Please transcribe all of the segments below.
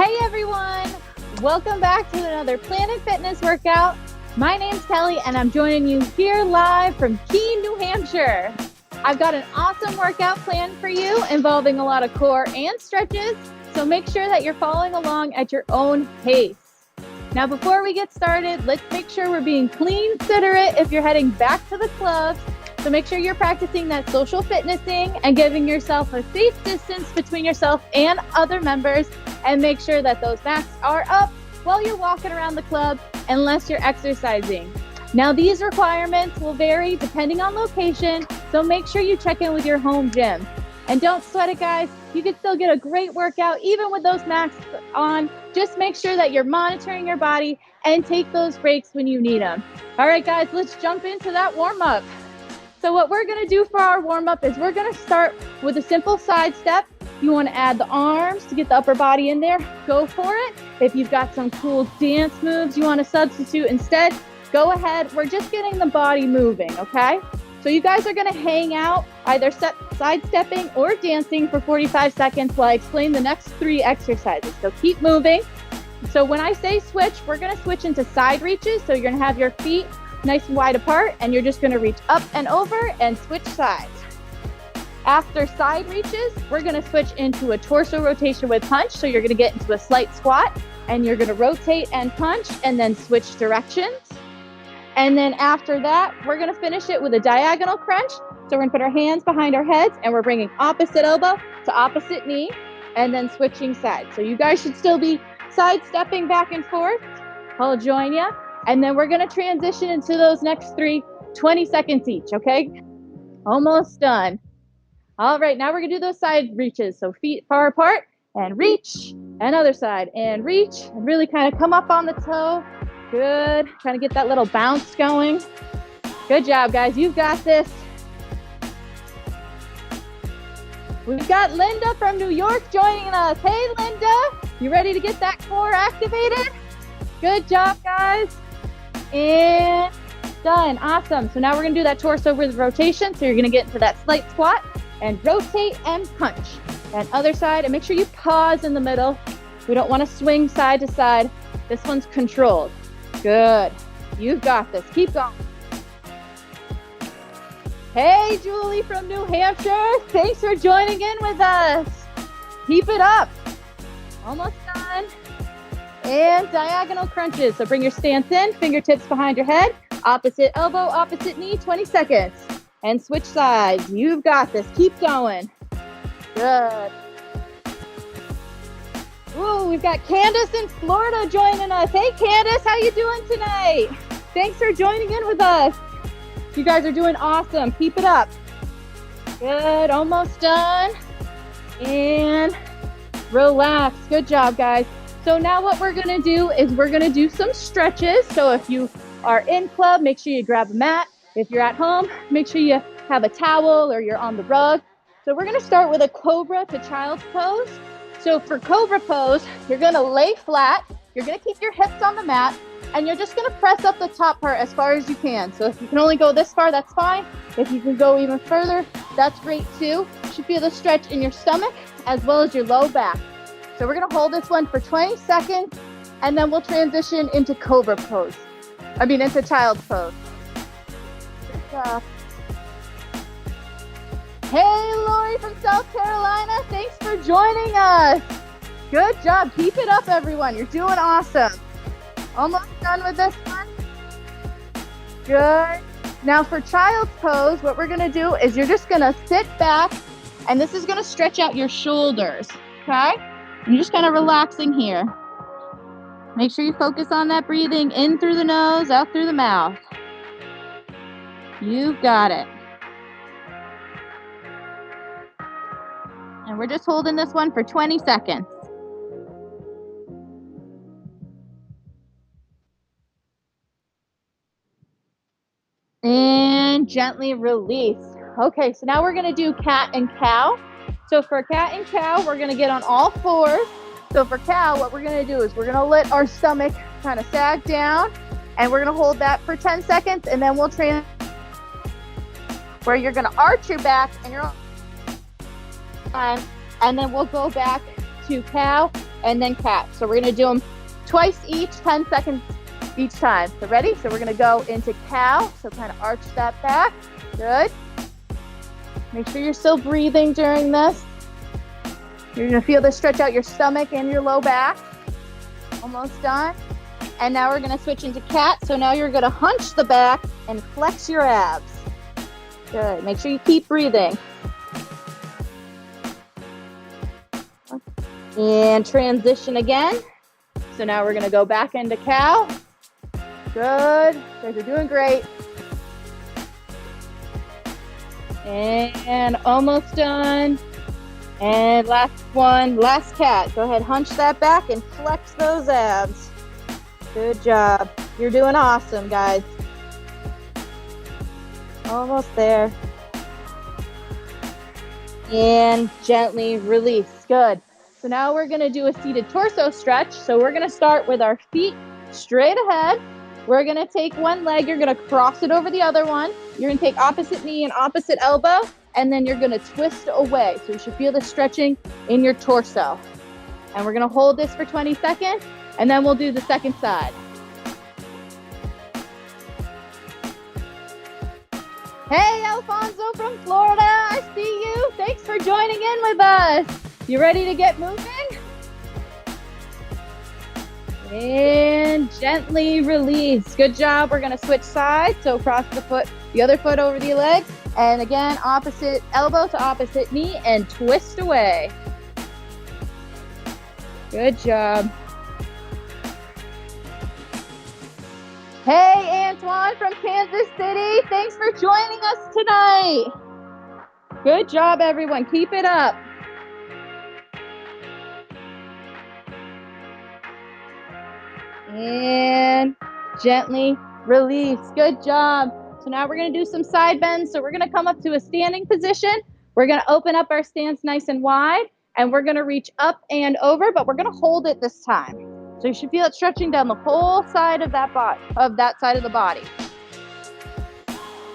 Hey everyone, welcome back to another Planet Fitness workout. My name's Kelly and I'm joining you here live from Keene, New Hampshire. I've got an awesome workout planned for you involving a lot of core and stretches, so make sure that you're following along at your own pace. Now before we get started, let's make sure we're being clean considerate if you're heading back to the clubs. So make sure you're practicing that social fitnessing and giving yourself a safe distance between yourself and other members, and make sure that those masks are up while you're walking around the club unless you're exercising. Now these requirements will vary depending on location, so make sure you check in with your home gym. And don't sweat it, guys. You can still get a great workout even with those masks on. Just make sure that you're monitoring your body and take those breaks when you need them. All right, guys, let's jump into that warm-up. So what we're gonna do for our warm-up is we're gonna start with a simple side step. You wanna add the arms to get the upper body in there, go for it. If you've got some cool dance moves you wanna substitute instead, go ahead. We're just getting the body moving, okay? So you guys are gonna hang out, either sidestepping or dancing for 45 seconds while I explain the next 3 exercises. So keep moving. So when I say switch, we're gonna switch into side reaches. So you're gonna have your feet nice and wide apart, and you're just gonna reach up and over and switch sides. After side reaches, we're gonna switch into a torso rotation with punch. So you're gonna get into a slight squat, and you're gonna rotate and punch, and then switch directions. And then after that, we're gonna finish it with a diagonal crunch. So we're gonna put our hands behind our heads, and we're bringing opposite elbow to opposite knee, and then switching sides. So you guys should still be sidestepping back and forth. I'll join you. And then we're gonna transition into those next 3, 20 seconds each, okay? Almost done. All right, now we're gonna do those side reaches. So feet far apart, and reach, and other side, and reach, and really kind of come up on the toe. Good, trying to get that little bounce going. Good job, guys, you've got this. We've got Linda from New York joining us. Hey, Linda, you ready to get that core activated? Good job, guys. And done, awesome. So now we're gonna do that torso with rotation. So you're gonna get into that slight squat and rotate and punch. And other side, and make sure you pause in the middle. We don't wanna swing side to side. This one's controlled. Good, you've got this, keep going. Hey, Julie from New Hampshire, thanks for joining in with us. Keep it up. Almost done. And diagonal crunches. So bring your stance in, fingertips behind your head, opposite elbow, opposite knee, 20 seconds. And switch sides. You've got this. Keep going. Good. Ooh, we've got Candace in Florida joining us. Hey, Candace, how you doing tonight? Thanks for joining in with us. You guys are doing awesome. Keep it up. Good. Almost done. And relax. Good job, guys. So now what we're gonna do is we're gonna do some stretches. So if you are in club, make sure you grab a mat. If you're at home, make sure you have a towel or you're on the rug. So we're gonna start with a Cobra to Child's Pose. So for Cobra Pose, you're gonna lay flat, you're gonna keep your hips on the mat, and you're just gonna press up the top part as far as you can. So if you can only go this far, that's fine. If you can go even further, that's great too. You should feel the stretch in your stomach as well as your low back. So we're gonna hold this one for 20 seconds, and then we'll transition into Cobra Pose. Into Child's Pose. Good job. Hey, Lori from South Carolina, thanks for joining us. Good job, keep it up, everyone. You're doing awesome. Almost done with this one. Good. Now for Child's Pose, what we're gonna do is you're just gonna sit back, and this is gonna stretch out your shoulders, okay? You're just kind of relaxing here. Make sure you focus on that breathing in through the nose, out through the mouth. You've got it. And we're just holding this one for 20 seconds. And gently release. Okay, so now we're gonna do cat and cow. So for cat and cow, we're gonna get on all fours. So for cow, what we're gonna do is we're gonna let our stomach kind of sag down, and we're gonna hold that for 10 seconds, and then we'll where you're gonna arch your back and you're and then we'll go back to cow, and then cat. So we're gonna do them twice each, 10 seconds each time. So ready? So we're gonna go into cow. So kind of arch that back. Good. Make sure you're still breathing during this. You're gonna feel this stretch out your stomach and your low back. Almost done. And now we're gonna switch into cat. So now you're gonna hunch the back and flex your abs. Good. Make sure you keep breathing. And transition again. So now we're gonna go back into cow. Good. You guys are doing great. And almost done. And last one, last cat. Go ahead, hunch that back and flex those abs. Good job. You're doing awesome, guys. Almost there. And gently release. Good. So now we're gonna do a seated torso stretch. So we're gonna start with our feet straight ahead. We're gonna take one leg, you're gonna cross it over the other one. You're gonna take opposite knee and opposite elbow, and then you're gonna twist away. So you should feel the stretching in your torso. And we're gonna hold this for 20 seconds, and then we'll do the second side. Hey, Alfonso from Florida, I see you. Thanks for joining in with us. You ready to get moving? And gently release. Good job. We're gonna switch sides. So cross the foot, the other foot over the leg. And again, opposite elbow to opposite knee and twist away. Good job. Hey, Antoine from Kansas City. Thanks for joining us tonight. Good job, everyone. Keep it up. And gently release. Good job. So now we're going to do some side bends. So we're going to come up to a standing position. We're going to open up our stance nice and wide, and we're going to reach up and over, but we're going to hold it this time. So you should feel it stretching down the whole side of that side of the body.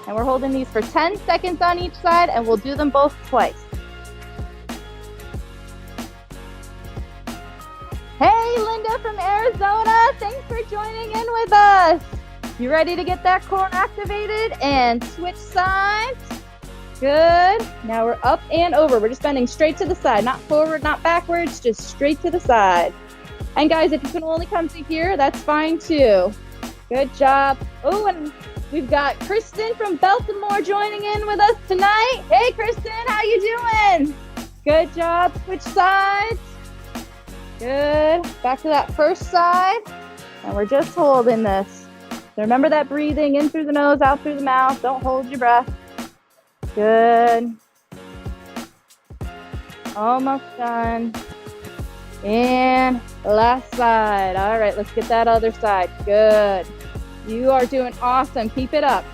And we're holding these for 10 seconds on each side, and we'll do them both twice. Hey, Linda from Arizona. Thanks for joining in with us. You ready to get that core activated? And switch sides. Good. Now we're up and over. We're just bending straight to the side, not forward, not backwards, just straight to the side. And guys, if you can only come to here, that's fine too. Good job. Oh, and we've got Kristen from Baltimore joining in with us tonight. Hey, Kristen, how you doing? Good job. Switch sides. Good. Back to that first side. And we're just holding this. So remember that breathing in through the nose, out through the mouth. Don't hold your breath. Good. Almost done. And last side. All right, let's get that other side. Good. You are doing awesome. Keep it up.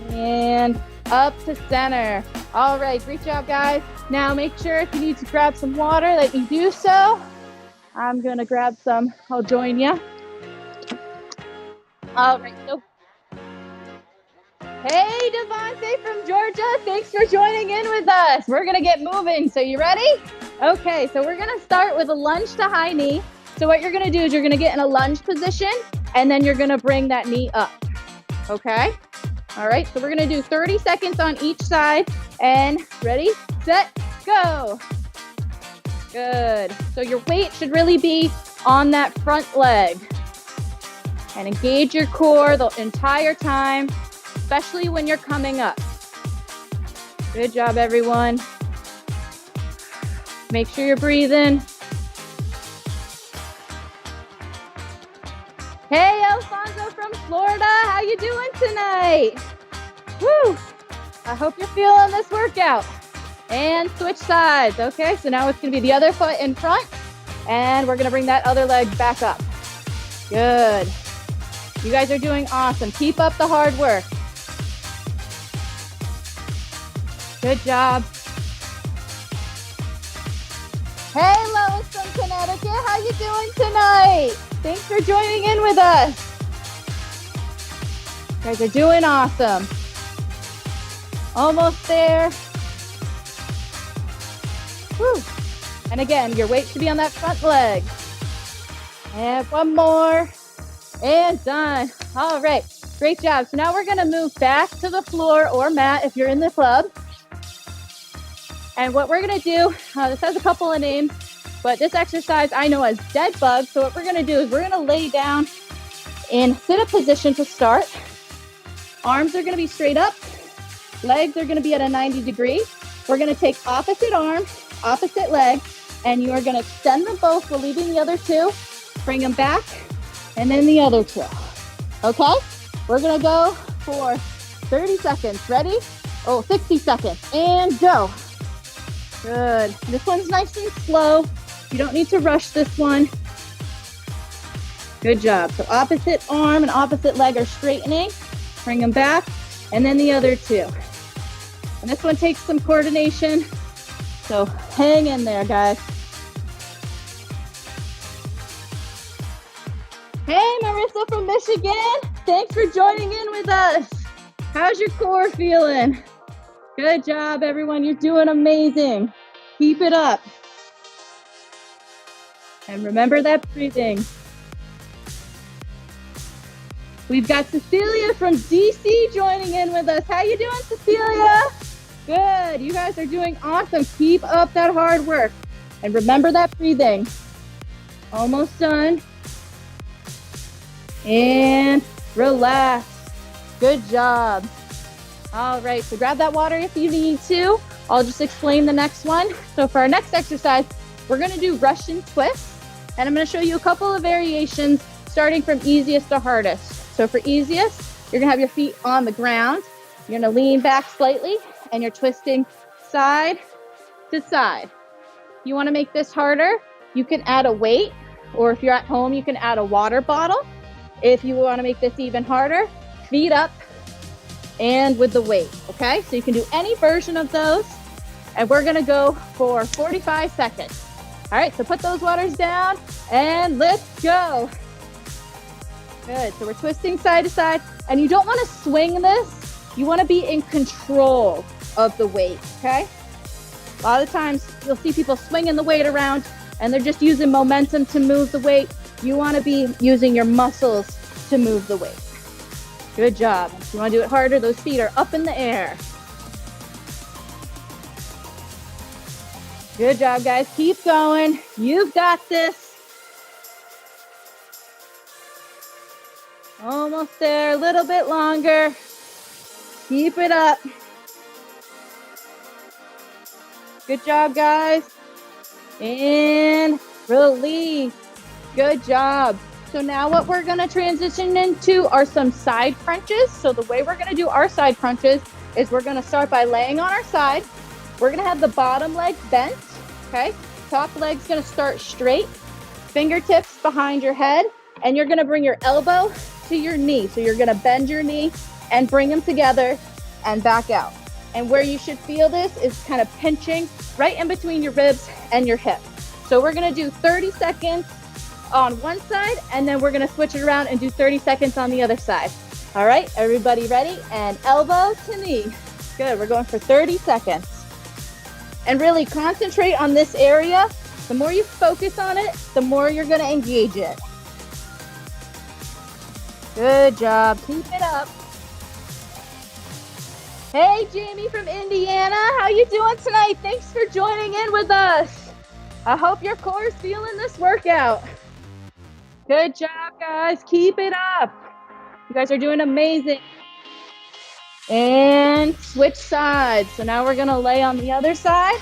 And up to center. All right, great job, guys. Now make sure if you need to grab some water that you do so. I'm gonna grab some. I'll join you. All right, so hey, Devontae from Georgia, thanks for joining in with us. We're gonna get moving, so you ready? Okay, so we're gonna start with a lunge to high knee. So what you're gonna do is you're gonna get in a lunge position, and then you're gonna bring that knee up, okay? All right, so we're gonna do 30 seconds on each side, and ready, set, go. Good, so your weight should really be on that front leg. And engage your core the entire time, especially when you're coming up. Good job, everyone. Make sure you're breathing. Hey, Alfonso from Florida, how you doing tonight? Woo! I hope you're feeling this workout. And switch sides, okay? So now it's gonna be the other foot in front, and we're gonna bring that other leg back up. Good. You guys are doing awesome. Keep up the hard work. Good job. Hey, Lois from Connecticut, how you doing tonight? Thanks for joining in with us. You guys are doing awesome. Almost there. Woo. And again, your weight should be on that front leg. And one more. And done. All right. Great job. So now we're going to move back to the floor or mat if you're in the club. And what we're going to do, this has a couple of names, but this exercise I know as dead bug. So what we're going to do is we're going to lay down in sit-up position to start. Arms are going to be straight up. Legs are going to be at a 90 degree. We're going to take opposite arm, opposite leg, and you are going to extend them both while leaving the other two. Bring them back, and then the other two. Okay? We're going to go for 30 seconds. Ready? 60 seconds. And go. Good. This one's nice and slow. You don't need to rush this one. Good job. So opposite arm and opposite leg are straightening. Bring them back, and then the other two. And this one takes some coordination. So hang in there, guys. Hey, Marissa from Michigan. Thanks for joining in with us. How's your core feeling? Good job, everyone. You're doing amazing. Keep it up. And remember that breathing. We've got Cecilia from DC joining in with us. How you doing, Cecilia? Good. You guys are doing awesome. Keep up that hard work. And remember that breathing. Almost done. And relax. Good job. All right, so grab that water if you need to. I'll just explain the next one. So for our next exercise, we're gonna do Russian twists. And I'm gonna show you a couple of variations starting from easiest to hardest. So for easiest, you're gonna have your feet on the ground. You're gonna lean back slightly and you're twisting side to side. You wanna make this harder, you can add a weight, or if you're at home, you can add a water bottle. If you wanna make this even harder, feet up and with the weight, okay? So you can do any version of those. And we're gonna go for 45 seconds. All right, so put those waters down and let's go. Good, so we're twisting side to side, and you don't wanna swing this. You wanna be in control of the weight, okay? A lot of times you'll see people swinging the weight around and they're just using momentum to move the weight. You wanna be using your muscles to move the weight. Good job. If you wanna do it harder, those feet are up in the air. Good job, guys. Keep going. You've got this. Almost there, a little bit longer. Keep it up. Good job, guys. And release. Good job. So now what we're gonna transition into are some side crunches. So the way we're gonna do our side crunches is we're gonna start by laying on our side. We're gonna have the bottom leg bent, okay? Top leg's gonna start straight, fingertips behind your head, and you're gonna bring your elbow to your knee. So you're gonna bend your knee and bring them together and back out. And where you should feel this is kind of pinching right in between your ribs and your hip. So we're gonna do 30 seconds on one side, and then we're gonna switch it around and do 30 seconds on the other side. All right, everybody ready? And elbow to knee. Good, we're going for 30 seconds. And really concentrate on this area. The more you focus on it, the more you're gonna engage it. Good job, keep it up. Hey, Jamie from Indiana, how you doing tonight? Thanks for joining in with us. I hope your core is feeling this workout. Good job, guys, keep it up. You guys are doing amazing. And switch sides. So now we're gonna lay on the other side.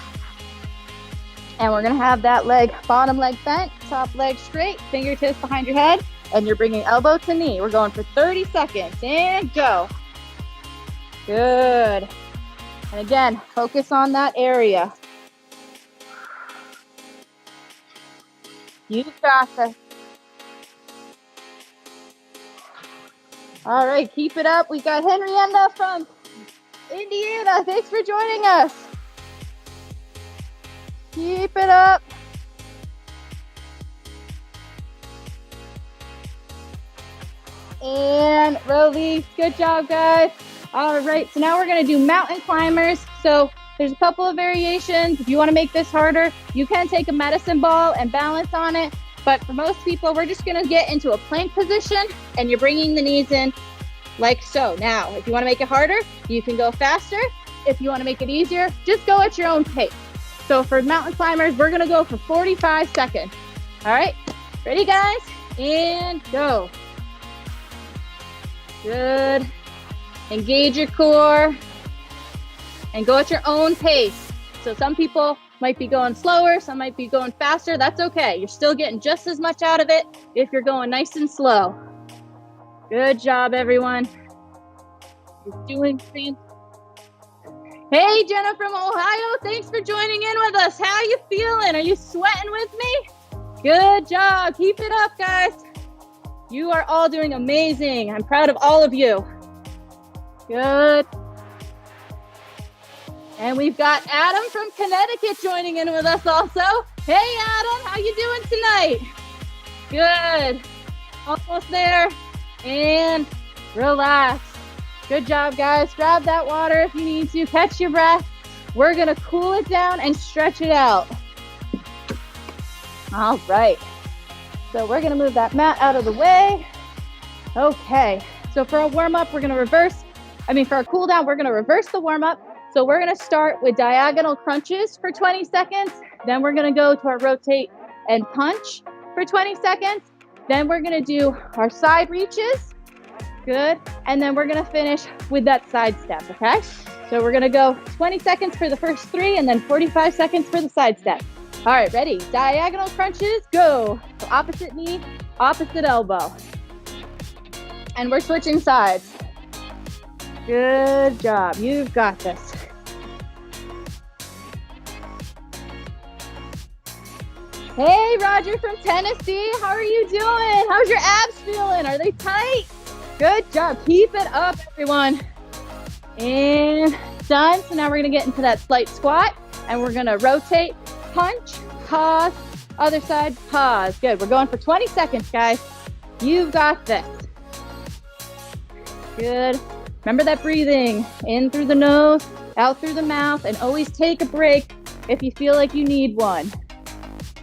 And we're gonna have that leg, bottom leg bent, top leg straight, fingertips behind your head, and you're bringing elbow to knee. We're going for 30 seconds, and go. Good. And again, focus on that area. You've got this. All right, keep it up. We got Henrietta from Indiana. Thanks for joining us. Keep it up. And release. Good job, guys. All right, so now we're gonna do mountain climbers. So there's a couple of variations. If you wanna make this harder, you can take a medicine ball and balance on it. But for most people, we're just gonna get into a plank position and you're bringing the knees in like so. Now, if you wanna make it harder, you can go faster. If you wanna make it easier, just go at your own pace. So for mountain climbers, we're gonna go for 45 seconds. All right, ready guys? And go. Good. Engage your core and go at your own pace. So some people might be going slower, some might be going faster. That's okay. You're still getting just as much out of it if you're going nice and slow. Good job, everyone. You're doing fantastic. Hey, Jenna from Ohio, thanks for joining in with us. How you feeling? Are you sweating with me? Good job. Keep it up, guys. You are all doing amazing. I'm proud of all of you. Good. And we've got Adam from Connecticut joining in with us also. Hey, Adam, how you doing tonight? Good. Almost there. And relax. Good job, guys. Grab that water if you need to. Catch your breath. We're going to cool it down and stretch it out. All right. So we're going to move that mat out of the way. Okay. So for a warm-up, for our cool down, we're going to reverse the warm-up. So we're going to start with diagonal crunches for 20 seconds. Then we're going to go to our rotate and punch for 20 seconds. Then we're going to do our side reaches. Good. And then we're going to finish with that side step, okay? So we're going to go 20 seconds for the first 3 and then 45 seconds for the side step. All right, ready? Diagonal crunches, go. So opposite knee, opposite elbow. And we're switching sides. Good job. You've got this. Hey, Roger from Tennessee. How are you doing? How's your abs feeling? Are they tight? Good job. Keep it up, everyone. And done. So now we're going to get into that slight squat. And we're going to rotate, punch, pause, other side, pause. Good. We're going for 20 seconds, guys. You've got this. Good. Remember that breathing. In through the nose, out through the mouth, and always take a break if you feel like you need one.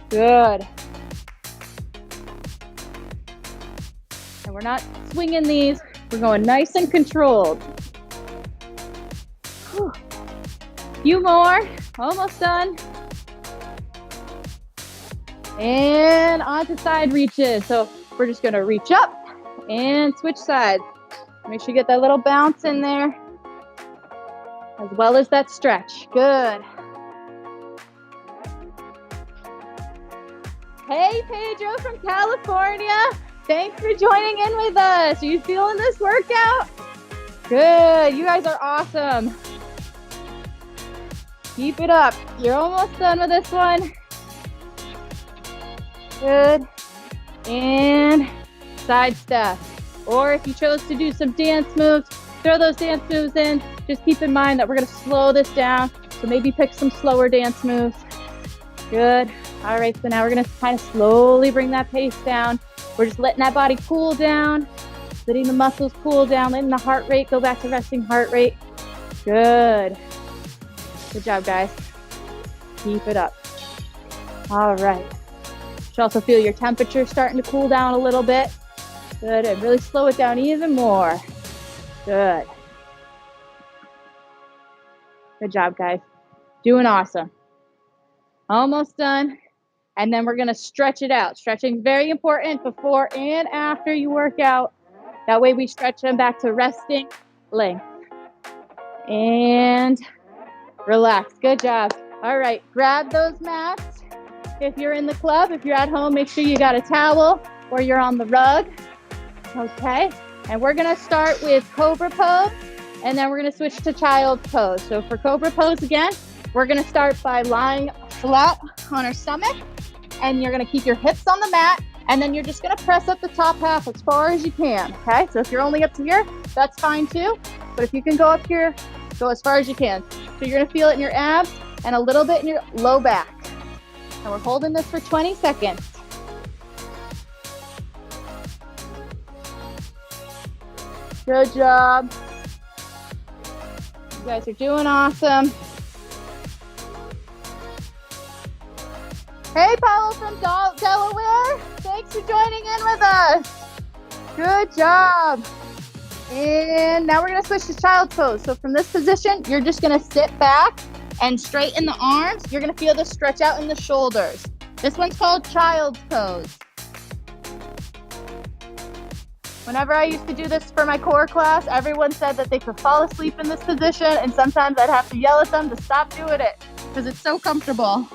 Good. And we're not swinging these. We're going nice and controlled. Whew. Few more. Almost done. And onto side reaches. So we're just going to reach up and switch sides. Make sure you get that little bounce in there, as well as that stretch. Good. Hey, Pedro from California. Thanks for joining in with us. Are you feeling this workout? Good. You guys are awesome. Keep it up. You're almost done with this one. Good. And side step. Or if you chose to do some dance moves, throw those dance moves in. Just keep in mind that we're going to slow this down. So maybe pick some slower dance moves. Good. All right, so now we're going to kind of slowly bring that pace down. We're just letting that body cool down, letting the muscles cool down, letting the heart rate go back to resting heart rate. Good. Good job, guys. Keep it up. All right. You should also feel your temperature starting to cool down a little bit. Good, and really slow it down even more. Good. Good job, guys. Doing awesome. Almost done. And then we're going to stretch it out. Stretching is very important before and after you work out. That way we stretch them back to resting length. And relax. Good job. All right, grab those mats. If you're in the club, if you're at home, make sure you got a towel or you're on the rug. Okay, and we're gonna start with Cobra Pose, and then we're gonna switch to Child Pose. So for Cobra Pose again, we're gonna start by lying flat on our stomach, and you're gonna keep your hips on the mat, and then you're just gonna press up the top half as far as you can, okay? So if you're only up to here, that's fine too, but if you can go up here, go as far as you can. So you're gonna feel it in your abs and a little bit in your low back. And we're holding this for 20 seconds. Good job. You guys are doing awesome. Hey, Paolo from Delaware. Thanks for joining in with us. Good job. And now we're going to switch to child's pose. So from this position, you're just going to sit back and straighten the arms. You're going to feel the stretch out in the shoulders. This one's called child's pose. Whenever I used to do this for my core class, everyone said that they could fall asleep in this position, and sometimes I'd have to yell at them to stop doing it because it's so comfortable.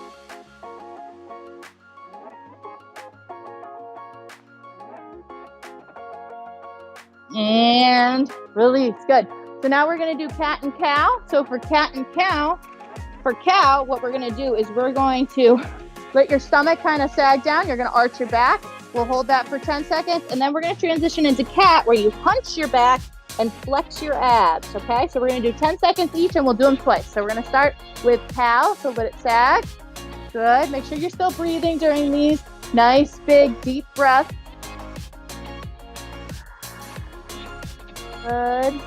And release. Good. So now we're going to do cat and cow. So for cat and cow, what we're going to do is we're going to let your stomach kind of sag down. You're going to arch your back. We'll hold that for 10 seconds. And then we're going to transition into cat where you hunch your back and flex your abs. Okay. So we're going to do 10 seconds each and we'll do them twice. So we're going to start with cow. So let it sag. Good. Make sure you're still breathing during these nice, big, deep breaths. Good.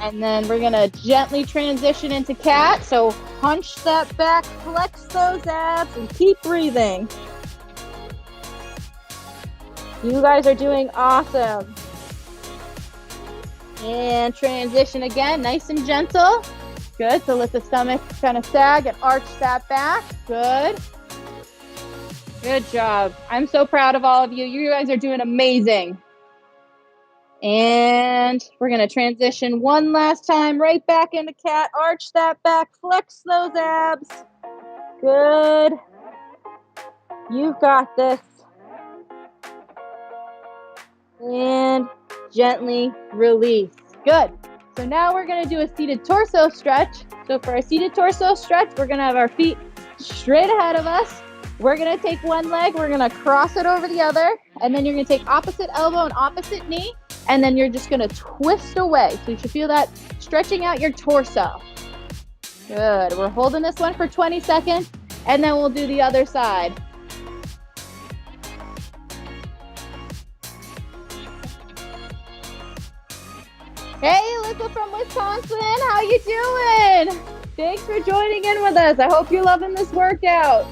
And then we're gonna gently transition into cat. So hunch that back, flex those abs, and keep breathing. You guys are doing awesome. And transition again, nice and gentle. Good, so let the stomach kind of sag and arch that back. Good. Good job. I'm so proud of all of you. You guys are doing amazing. And we're going to transition one last time right back into cat. Arch that back, flex those abs. Good. You've got this. And gently release. Good. So now we're going to do a seated torso stretch. So for our seated torso stretch, we're going to have our feet straight ahead of us. We're going to take one leg, we're going to cross it over the other, and then you're going to take opposite elbow and opposite knee. And then you're just going to twist away. So you should feel that stretching out your torso. Good. We're holding this one for 20 seconds, and then we'll do the other side. Hey, Alyssa from Wisconsin. How you doing? Thanks for joining in with us. I hope you're loving this workout.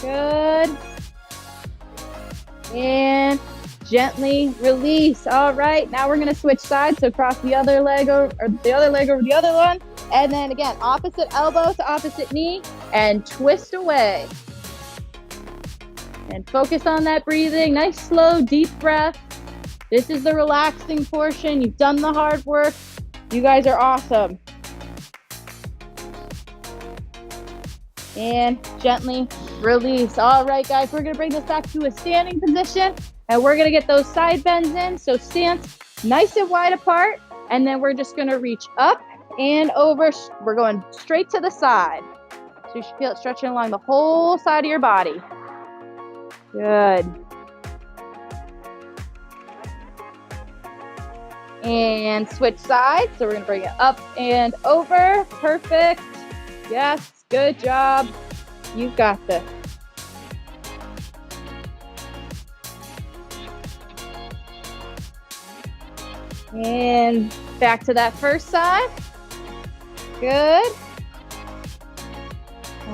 Good. And gently release. All right, now we're going to switch sides. So cross the other leg over, or the other leg over the other one. And then again, opposite elbow to opposite knee and twist away. And focus on that breathing. Nice, slow, deep breath. This is the relaxing portion. You've done the hard work. You guys are awesome. And gently release. All right, guys, we're going to bring this back to a standing position. And we're going to get those side bends in. So stance nice and wide apart. And then we're just going to reach up and over. We're going straight to the side. So you should feel it stretching along the whole side of your body. Good. And switch sides. So we're going to bring it up and over. Perfect. Yes. Good job. You've got this. And back to that first side. Good.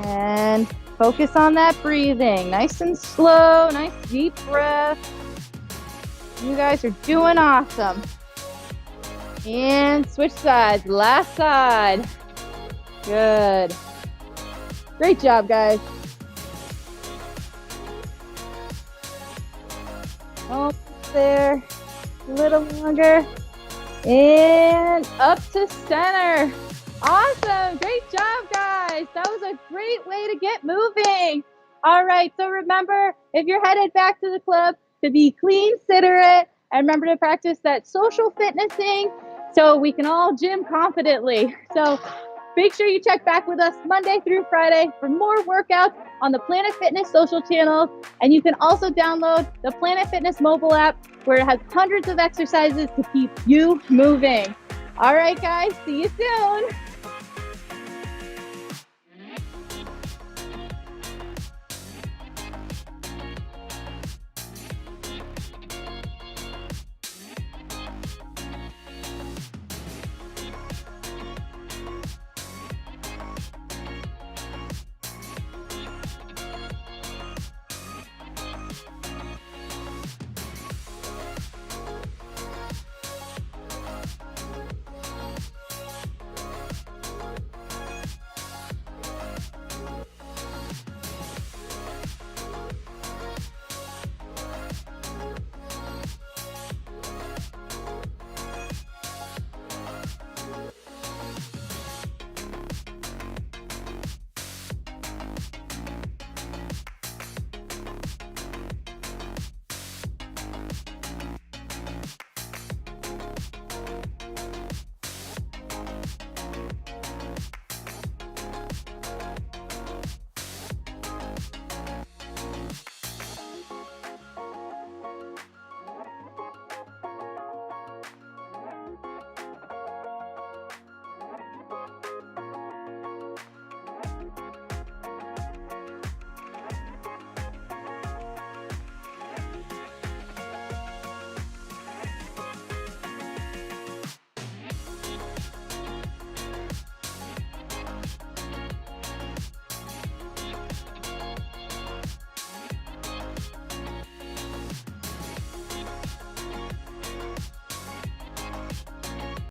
And focus on that breathing. Nice and slow, nice deep breath. You guys are doing awesome. And switch sides, last side. Good. Great job, guys. Almost there. A little longer. And up to center. Awesome. Great job, guys. That was a great way to get moving. All right. So remember, if you're headed back to the club, to be clean, considerate, and remember to practice that social fitnessing so we can all gym confidently. So make sure you check back with us Monday through Friday for more workouts on the Planet Fitness social channels. And you can also download the Planet Fitness mobile app where it has hundreds of exercises to keep you moving. All right, guys, see you soon.